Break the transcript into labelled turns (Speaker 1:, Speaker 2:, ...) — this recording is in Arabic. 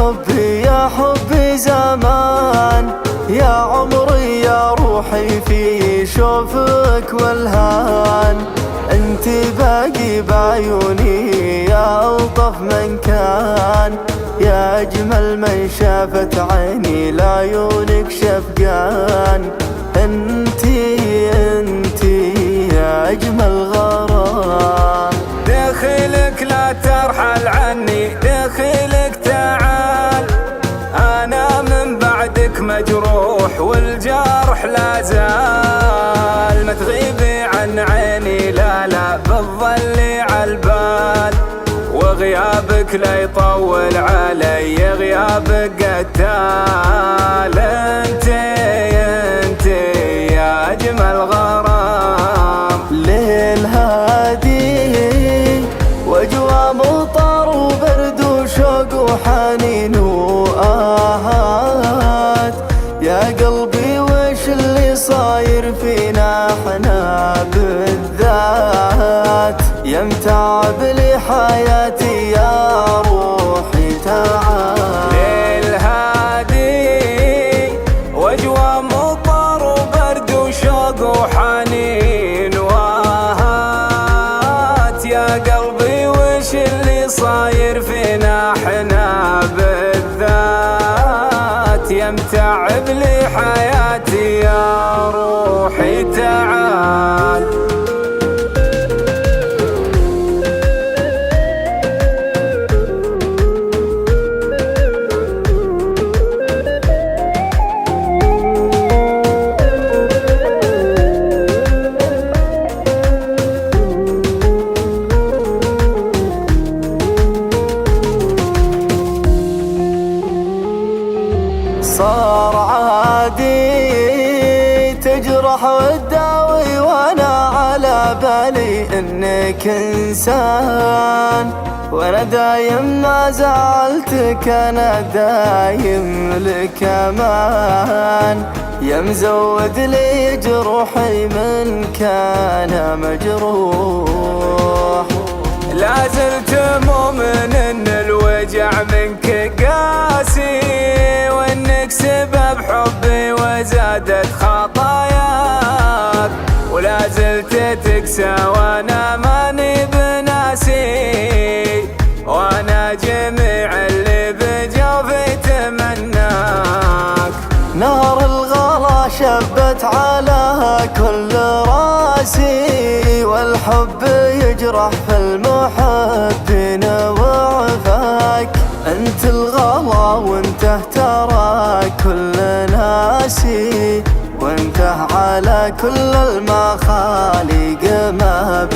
Speaker 1: حبي يا حبي زمان، يا عمري يا روحي في شوفك والهان. انت باقي بعيوني يا ألطف من كان، يا أجمل من شافت عيني لعيونك شفقان. انتي يا أجمل غرام،
Speaker 2: دخلك لا ترحل عني، دخلك تعال. أنا من بعدك مجروح والجرح لا زال. ما تغيبي عن عيني لا لا بتظلي عالبال، وغيابك لا يطول علي غيابك قتال. انت يا أجمل غرام،
Speaker 1: ليل هادي وأجواء مطر وبرد وشوق وحنين وآهات. يا قلبي وش اللي صاير فينا احنا بالذات، يا متعب لي حياتي يا روحي تعال.
Speaker 2: ليل هادي وأجواء مطر وبرد وشوق وحنين وآهات. يا قلبي وش اللي صاير فينا احنا بالذات، يا متعب لي حياتي يا روحي تعال.
Speaker 1: صار عادي تجرح وتداوي وانا على بالي انك انسان، وانا دايم ما زعلتك انا دايم لك امان. يا مزود لي جروحي من كان مجروح،
Speaker 2: لا زلت مؤمن ان الوجع منك قاسي، وانك سبب حبي وزادت خطاياك. ولا زلت تكسى وانا ماني بناسي، وانا جميع اللي بجوفي تمناك.
Speaker 1: نار الغلا شبت على كل راسي، والحب يجرح في المحبين وعفاك. انت الغلا وانته ترى كل ناسي، وانته على كل المخاليق ما